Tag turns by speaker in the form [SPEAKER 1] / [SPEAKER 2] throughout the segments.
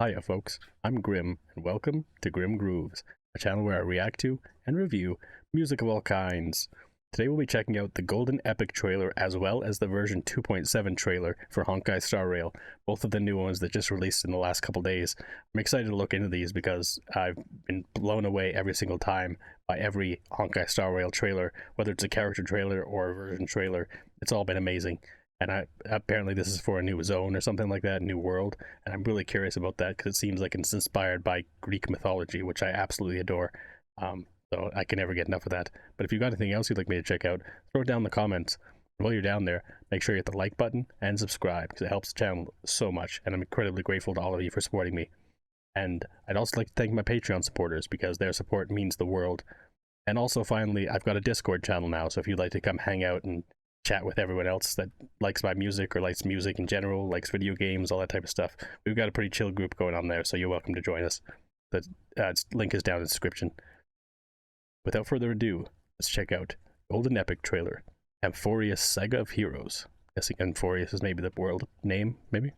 [SPEAKER 1] Hiya folks, I'm Grim, and welcome to Grim Grooves, a channel where I react to and review music of all kinds. Today we'll be checking out the Golden Epic trailer as well as the version 2.7 trailer for Honkai Star Rail, both of the new ones that just released in the last couple days. I'm excited to look into these because I've been blown away every single time by every Honkai Star Rail trailer, whether it's a character trailer or a version trailer. It's all been amazing. And apparently this is for a new zone or something like that, new world, and I'm really curious about that because it seems like it's inspired by Greek mythology, which I absolutely adore. So I can never get enough of that. But if you've got anything else you'd like me to check out, throw it down in the comments. And while you're down there, make sure you hit the like button and subscribe because it helps the channel so much, and I'm incredibly grateful to all of you for supporting me. And I'd also like to thank my Patreon supporters because their support means the world. And also, finally, I've got a Discord channel now, so if you'd like to come hang out and chat with everyone else that likes my music or likes music in general, likes video games, all that type of stuff, we've got a pretty chill group going on there, so you're welcome to join us. The link is down in the description. Without further ado, let's check out Golden Epic trailer, Amphoreus Saga of Heroes. Guessing Amphoreus is maybe the world name, maybe?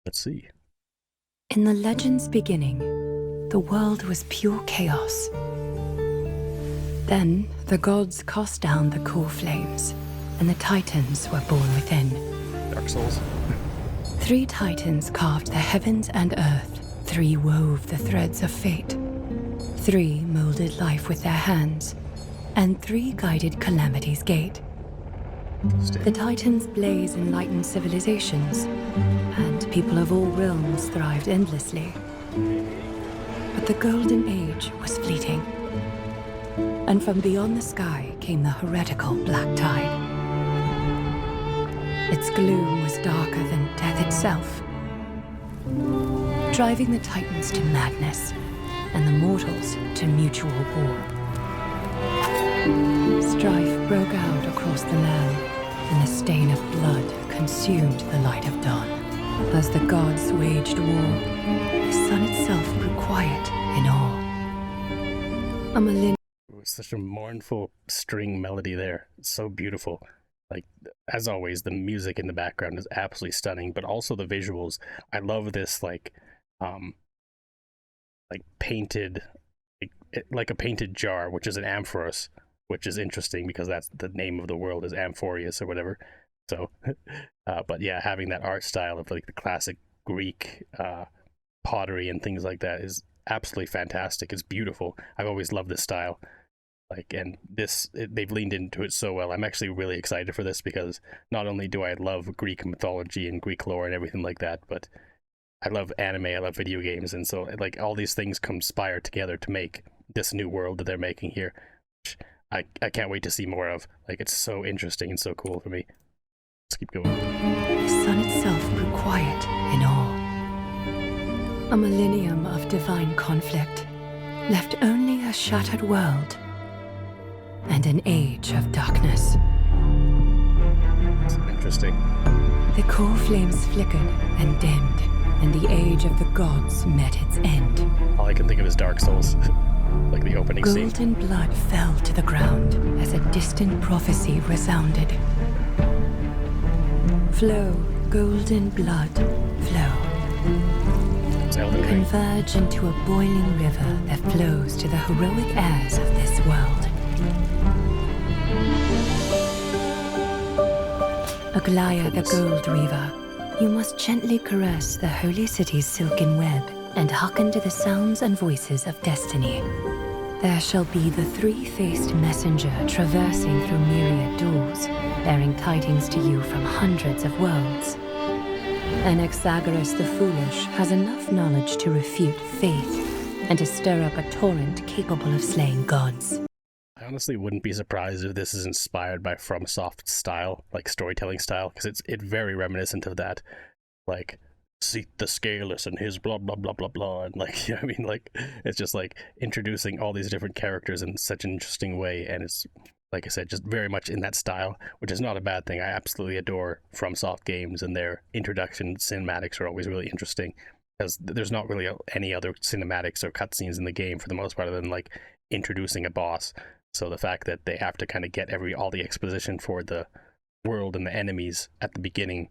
[SPEAKER 1] Let's see.
[SPEAKER 2] In the legend's beginning, the world was pure chaos. Then the gods cast down the core flames, and the titans were born within.
[SPEAKER 1] Dark Souls.
[SPEAKER 2] 3 titans carved the heavens and earth. 3 wove the threads of fate. 3 molded life with their hands, and 3 guided calamity's gate. The titans' blaze enlightened civilizations, and people of all realms thrived endlessly. But the golden age was fleeting. And from beyond the sky came the heretical black tide. Its gloom was darker than death itself, driving the titans to madness and the mortals to mutual war. Strife broke out across the land, and the stain of blood consumed the light of dawn. As the gods waged war, the sun itself grew quiet in awe. A millennium.
[SPEAKER 1] Such a mournful string melody there. It's so beautiful. Like, as always, the music in the background is absolutely stunning, but also the visuals. I love this like painted, like a painted jar, which is an Amphoreus, which is interesting because that's the name of the world is Amphoreus or whatever. So but yeah, having that art style of like the classic Greek pottery and things like that is absolutely fantastic. It's beautiful. I've always loved this style. And they've leaned into it so well. I'm actually really excited for this because not only do I love Greek mythology and Greek lore and everything like that, but I love anime, I love video games, and so like all these things conspire together to make this new world that they're making here, which I can't wait to see more of. Like, it's so interesting and so cool for me. Let's keep going.
[SPEAKER 2] The sun itself grew quiet in awe. A millennium of divine conflict left only a shattered world and an age of darkness.
[SPEAKER 1] Interesting.
[SPEAKER 2] The core flames flickered and dimmed, and the age of the gods met its end.
[SPEAKER 1] All I can think of is Dark Souls, like the opening scene.
[SPEAKER 2] Golden blood fell to the ground as a distant prophecy resounded. Flow, golden blood, flow. Converge into a boiling river that flows to the heroic heirs of this world. Aglaya the Gold Weaver, you must gently caress the holy city's silken web and hearken to the sounds and voices of destiny. There shall be the 3-faced messenger traversing through myriad doors, bearing tidings to you from hundreds of worlds. Anaxagoras the Foolish has enough knowledge to refute faith and to stir up a torrent capable of slaying gods.
[SPEAKER 1] I honestly wouldn't be surprised if this is inspired by FromSoft's style, like storytelling style, because it's very reminiscent of that. Like, seek the Scaleless and his blah blah blah blah blah, and like, you know what I mean? Like, it's just like introducing all these different characters in such an interesting way, and it's, like I said, just very much in that style, which is not a bad thing. I absolutely adore FromSoft games, and their introduction cinematics are always really interesting, because there's not really any other cinematics or cutscenes in the game for the most part other than like introducing a boss. So the fact that they have to kind of get all the exposition for the world and the enemies at the beginning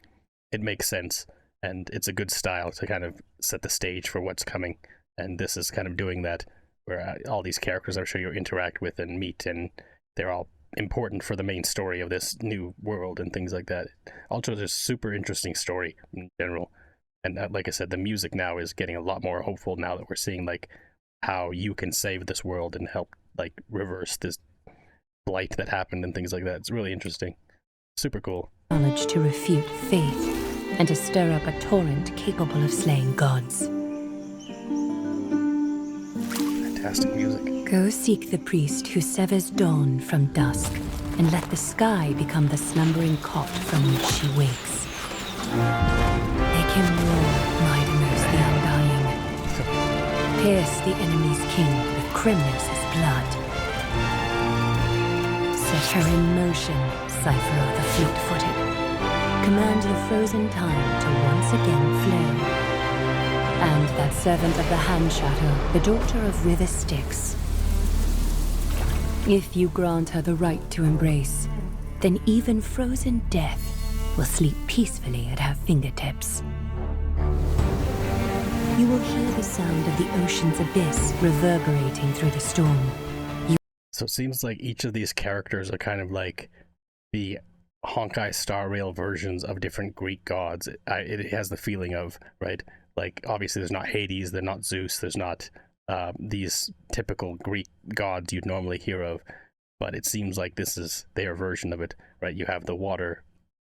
[SPEAKER 1] it makes sense, and it's a good style to kind of set the stage for what's coming. And this is kind of doing that, where all these characters I'm sure you interact with and meet, and they're all important for the main story of this new world and things like that. Also, there's a super interesting story in general, and like I said, the music now is getting a lot more hopeful now that we're seeing like how you can save this world and help like reverse this blight that happened and things like that. It's really interesting, super cool.
[SPEAKER 2] Knowledge to refute faith and to stir up a torrent capable of slaying gods.
[SPEAKER 1] Fantastic music.
[SPEAKER 2] Go seek the priest who severs dawn from dusk, and let the sky become the slumbering cot from which she wakes. Make him roar, Mightinous the Undying. Pierce the enemy's king with Kremnos' blood. Set her in motion, Cipher the fleet-footed. Command the frozen time to once again flow. And that servant of the Hand Shadow, the daughter of River Styx. If you grant her the right to embrace, then even frozen death will sleep peacefully at her fingertips. You will hear the sound of the ocean's abyss reverberating through the storm.
[SPEAKER 1] So it seems like each of these characters are kind of like the Honkai Star Rail versions of different Greek gods. It has the feeling of, right? Like, obviously there's not Hades, there's not Zeus, there's not these typical Greek gods you'd normally hear of, but it seems like this is their version of it, right? You have the water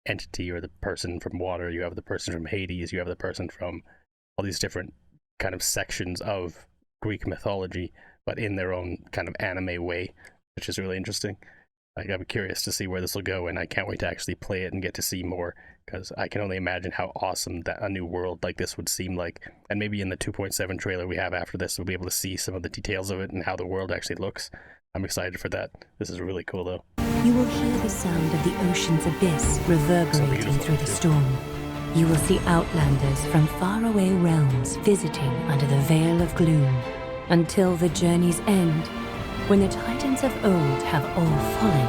[SPEAKER 1] entity, or the person from water, you have the person from Hades, you have the person from all these different kind of sections of Greek mythology, but in their own kind of anime way, which is really interesting. Like, I'm curious to see where this will go, and I can't wait to actually play it and get to see more, because I can only imagine how awesome that a new world like this would seem like. And maybe in the 2.7 trailer we have after this, we'll be able to see some of the details of it and how the world actually looks. I'm excited for that. This is really cool, though.
[SPEAKER 2] You will hear the sound of the ocean's abyss reverberating through the storm. You will see outlanders from faraway realms visiting under the veil of gloom, until the journey's end, when the titans of old have all fallen,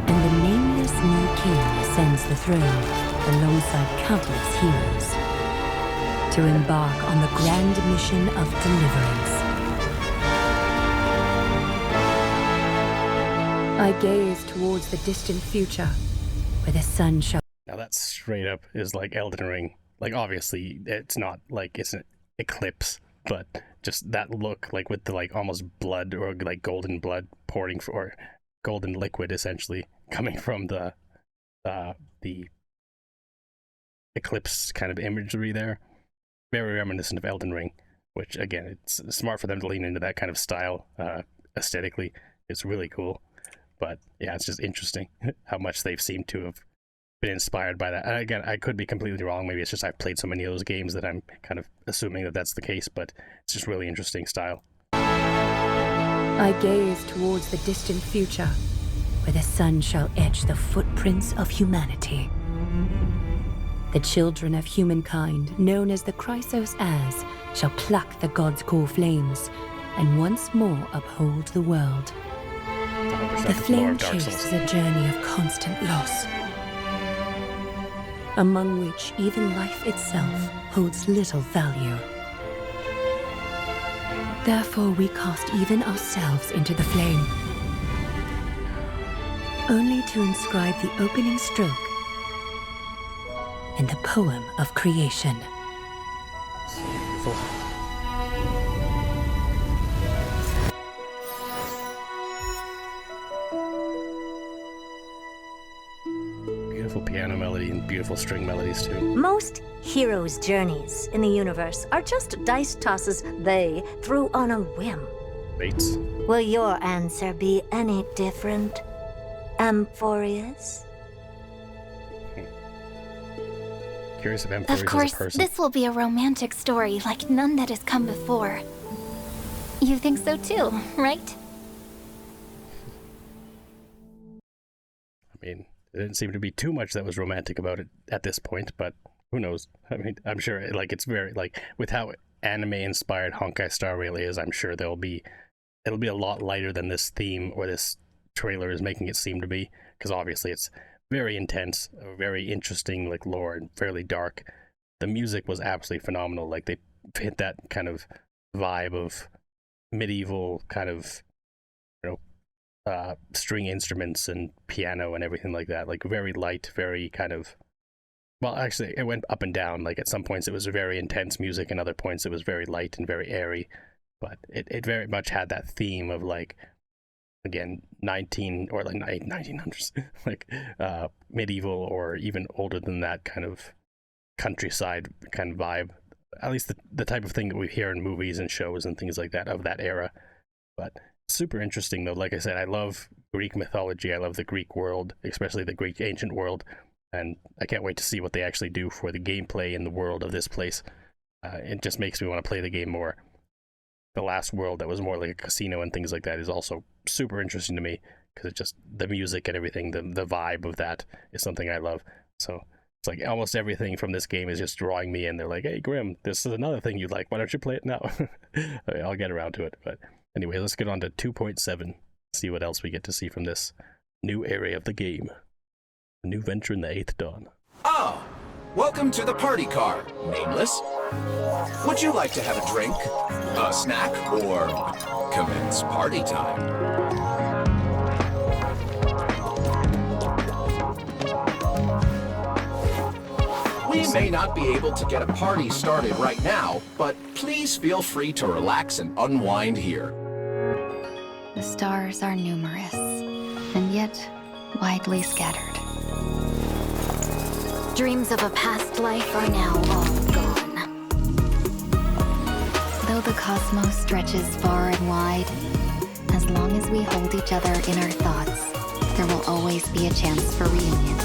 [SPEAKER 2] and the nameless new king ascends the throne alongside countless heroes, to embark on the grand mission of deliverance. I gaze towards the distant future, where the sun shall...
[SPEAKER 1] Now that straight up is like Elden Ring. Like, obviously it's not like it's an eclipse, but just that look, like with the like almost blood, or like golden blood pouring, or golden liquid essentially coming from the eclipse kind of imagery there, very reminiscent of Elden Ring, which again, it's smart for them to lean into that kind of style aesthetically. It's really cool. But yeah, it's just interesting how much they've seemed to have been inspired by that. And again, I could be completely wrong. Maybe it's just I've played so many of those games that I'm kind of assuming that that's the case, but it's just really interesting style.
[SPEAKER 2] I gaze towards the distant future, where the sun shall etch the footprints of humanity. The children of humankind, known as the Chrysos As, shall pluck the god's core flames, and once more uphold the world. The flame chase is a journey of constant loss, among which even life itself holds little value. Therefore we cast even ourselves into the flame, only to inscribe the opening stroke in the poem of creation.
[SPEAKER 1] Beautiful. Beautiful piano melody and beautiful string melodies too.
[SPEAKER 3] Most heroes' journeys in the universe are just dice tosses they threw on a whim.
[SPEAKER 1] Bates.
[SPEAKER 3] Will your answer be any different, Amphoreus?
[SPEAKER 1] Curious if Amphoreus
[SPEAKER 4] Of course,
[SPEAKER 1] is a person.
[SPEAKER 4] this will be a romantic story like none that has come before. You think so too, right?
[SPEAKER 1] I mean, there didn't seem to be too much that was romantic about it at this point, but who knows? I mean, I'm sure, like, it's very, like, with how anime-inspired Honkai Star Rail is, I'm sure it'll be a lot lighter than this theme or this trailer is making it seem to be, because obviously it's very intense, very interesting, like lore and fairly dark. The music was absolutely phenomenal. Like they hit that kind of vibe of medieval kind of, you know, string instruments and piano and everything like that. Like very light, very kind of, well, actually, it went up and down. Like at some points it was very intense music, and other points it was very light and very airy. But it very much had that theme of like, again, 1900s, like medieval or even older than that kind of countryside kind of vibe. At least the type of thing that we hear in movies and shows and things like that of that era. But super interesting though. Like I said, I love Greek mythology. I love the Greek world, especially the Greek ancient world. And I can't wait to see what they actually do for the gameplay in the world of this place. It just makes me want to play the game more. The last world that was more like a casino and things like that is also super interesting to me, because it's just the music and everything, the vibe of that is something I love. So it's like almost everything from this game is just drawing me in. They're like, hey, Grim, this is another thing you like. Why don't you play it now? I'll get around to it. But anyway, let's get on to 2.7, see what else we get to see from this new area of the game. A new venture in the 8th Dawn.
[SPEAKER 5] Ah, welcome to the party car, Nameless. Would you like to have a drink, a snack, or commence party time? We may not be able to get a party started right now, but please feel free to relax and unwind here.
[SPEAKER 4] The stars are numerous, and yet widely scattered. Dreams of a past life are now all gone. Though the cosmos stretches far and wide, as long as we hold each other in our thoughts, there will always be a chance for reunion.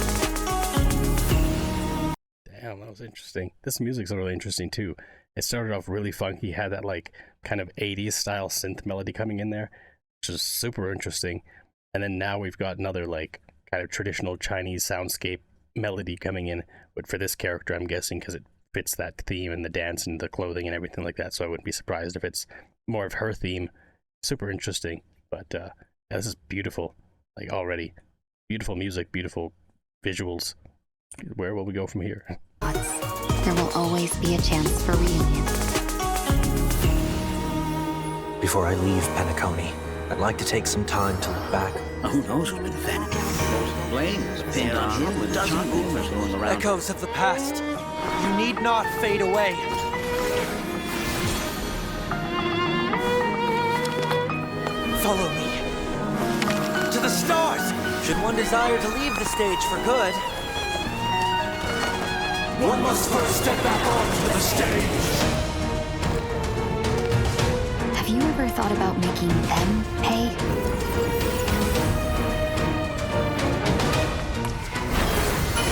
[SPEAKER 1] Damn, that was interesting. This music's really interesting too. It started off really funky, had that like kind of 80s style synth melody coming in there, which is super interesting. And then now we've got another like kind of traditional Chinese soundscape melody coming in, but for this character, I'm guessing because it fits that theme and the dance and the clothing and everything like that, so I wouldn't be surprised if it's more of her theme. Super interesting. But this is beautiful, like already beautiful music, beautiful visuals. Where will we go from here?
[SPEAKER 4] There will always be a chance for reunion.
[SPEAKER 6] Before I leave Penacony, I'd like to take some time to look back.
[SPEAKER 7] Who knows who's been offended? The blame is pinned on him with a dozen rumors going around.
[SPEAKER 6] Echoes of the past. You need not fade away. Follow me. To the stars! Should one desire to leave the stage for good,
[SPEAKER 5] One must first step back onto the stage.
[SPEAKER 4] Have you ever thought about making them pay?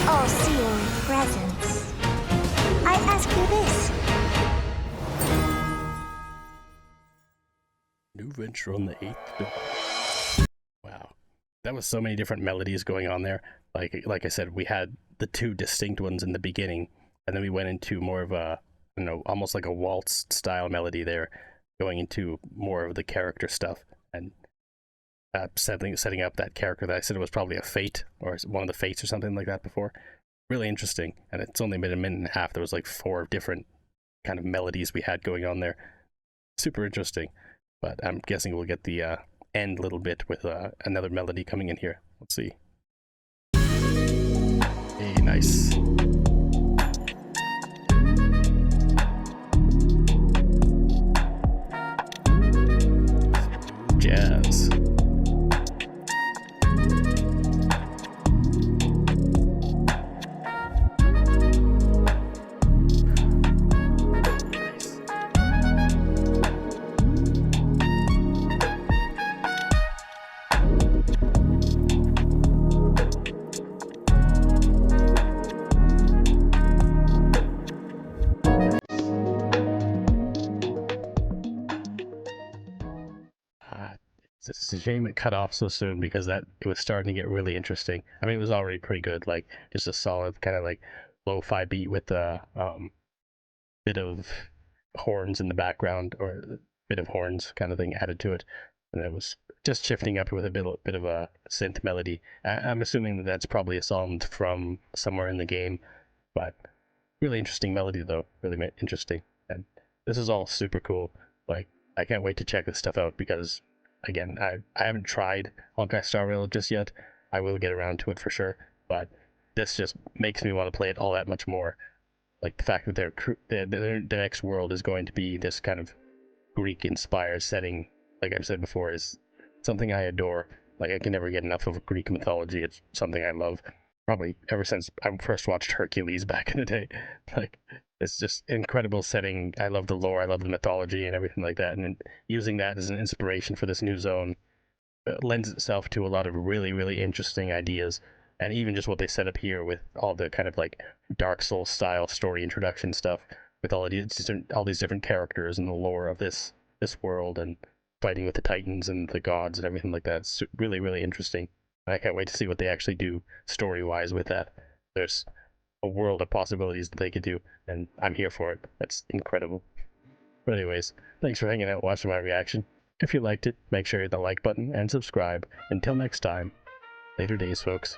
[SPEAKER 8] All-seeing presence. I ask you this.
[SPEAKER 1] New venture on the 8th Dawn. Wow. That was so many different melodies going on there. Like I said, we had the two distinct ones in the beginning, and then we went into more of a, you know, almost like a waltz style melody there, going into more of the character stuff, and setting up that character that I said was probably a fate, or one of the fates or something like that before. Really interesting. And it's only been a minute and a half. There was like 4 different kind of melodies we had going on there. Super interesting. But I'm guessing we'll get the end little bit with another melody coming in here. Let's see. Hey, nice. Jazz. It's a shame it cut off so soon, because it was starting to get really interesting. I mean, it was already pretty good, like just a solid kind of like lo-fi beat with a bit of horns in the background, or a bit of horns kind of thing added to it. and it was just shifting up with a bit of a synth melody. I'm assuming that that's probably a song from somewhere in the game, but really interesting melody though, really interesting. And this is all super cool. Like, I can't wait to check this stuff out because, again, I haven't tried Honkai Star Rail just yet. I will get around to it for sure, but this just makes me want to play it all that much more. Like the fact that their next world is going to be this kind of Greek-inspired setting, like I've said before, is something I adore. Like, I can never get enough of Greek mythology. It's something I love, probably ever since I first watched Hercules back in the day. Like, it's just incredible setting. I love the lore, I love the mythology and everything like that. And using that as an inspiration for this new zone lends itself to a lot of really, really interesting ideas. And even just what they set up here with all the kind of like Dark Souls style story introduction stuff, with all these different characters and the lore of this world, and fighting with the Titans and the gods and everything like that. It's really, really interesting. I can't wait to see what they actually do story-wise with that. There's a world of possibilities that they could do, and I'm here for it. That's incredible. But anyways, thanks for hanging out watching my reaction. If you liked it, make sure you hit the like button and subscribe. Until next time, later days, folks.